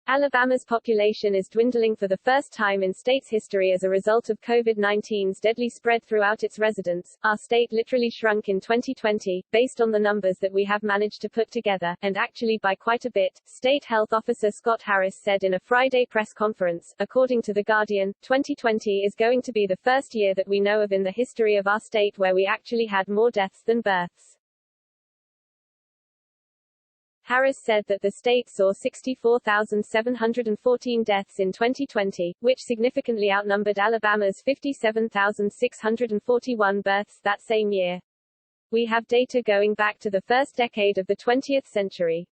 Alabama's population is dwindling for the first time in state's history as a result of COVID-19's deadly spread throughout its residents. Our state literally shrunk in 2020, based on the numbers that we have managed to put together, and actually by quite a bit, State Health Officer Scott Harris said in a Friday press conference. According to The Guardian, 2020 is going to be the first year that we know of in the history of our state where we actually had more deaths than births. Harris said that the state saw 64,714 deaths in 2020, which significantly outnumbered Alabama's 57,641 births that same year. We have data going back to the first decade of the 20th century.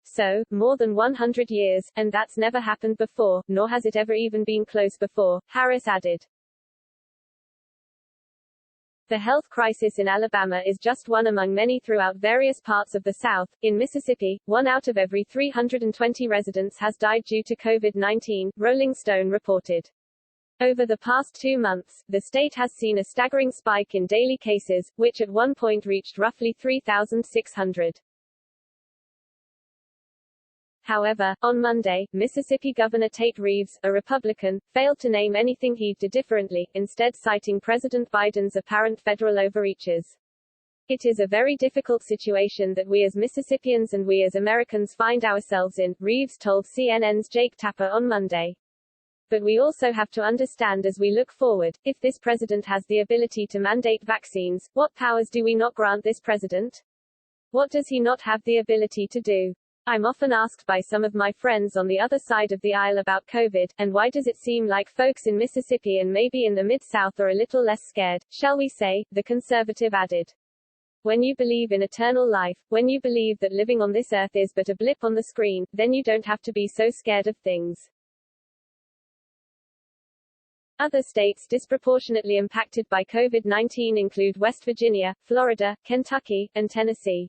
So, more than 100 years, and that's never happened before, nor has it ever even been close before, Harris added. The health crisis in Alabama is just one among many throughout various parts of the South. In Mississippi, 1 out of every 320 residents has died due to COVID-19, Rolling Stone reported. Over the past 2 months, the state has seen a staggering spike in daily cases, which at one point reached roughly 3,600. However, on Monday, Mississippi Governor Tate Reeves, a Republican, failed to name anything he'd do differently, instead citing President Biden's apparent federal overreaches. It is a very difficult situation that we as Mississippians and we as Americans find ourselves in, Reeves told CNN's Jake Tapper on Monday. But we also have to understand as we look forward, if this president has the ability to mandate vaccines, what powers do we not grant this president? What does he not have the ability to do? I'm often asked by some of my friends on the other side of the aisle about COVID, and why does it seem like folks in Mississippi and maybe in the Mid-South are a little less scared, shall we say, the conservative added. When you believe in eternal life, when you believe that living on this earth is but a blip on the screen, then you don't have to be so scared of things. Other states disproportionately impacted by COVID-19 include West Virginia, Florida, Kentucky, and Tennessee,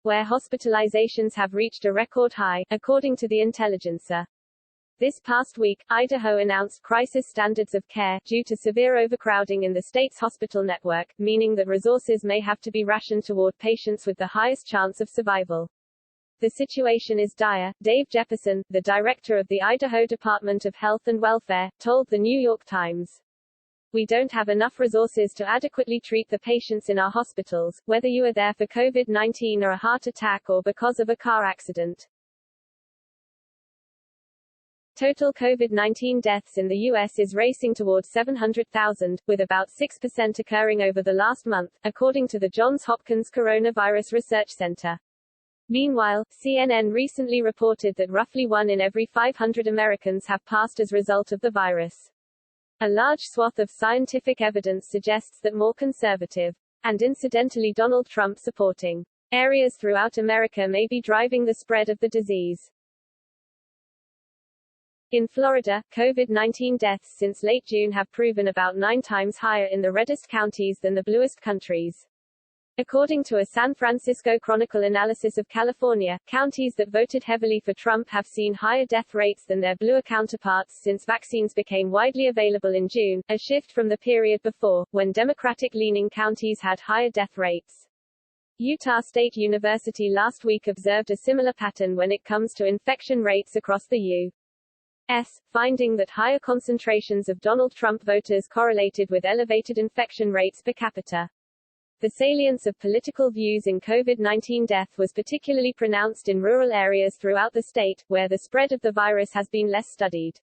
where hospitalizations have reached a record high, according to the Intelligencer. This past week, Idaho announced crisis standards of care, due to severe overcrowding in the state's hospital network, meaning that resources may have to be rationed toward patients with the highest chance of survival. The situation is dire, Dave Jefferson, the director of the Idaho Department of Health and Welfare, told the New York Times. We don't have enough resources to adequately treat the patients in our hospitals, whether you are there for COVID-19 or a heart attack or because of a car accident. Total COVID-19 deaths in the U.S. is racing toward 700,000, with about 6% occurring over the last month, according to the Johns Hopkins Coronavirus Research Center. Meanwhile, CNN recently reported that roughly 1 in every 500 Americans have passed as a result of the virus. A large swath of scientific evidence suggests that more conservative, and incidentally Donald Trump supporting, areas throughout America may be driving the spread of the disease. In Florida, COVID-19 deaths since late June have proven about 9 times higher in the reddest counties than the bluest countries. According to a San Francisco Chronicle analysis of California, counties that voted heavily for Trump have seen higher death rates than their bluer counterparts since vaccines became widely available in June, a shift from the period before, when Democratic-leaning counties had higher death rates. Utah State University last week observed a similar pattern when it comes to infection rates across the U.S., finding that higher concentrations of Donald Trump voters correlated with elevated infection rates per capita. The salience of political views in COVID-19 death was particularly pronounced in rural areas throughout the state, where the spread of the virus has been less studied.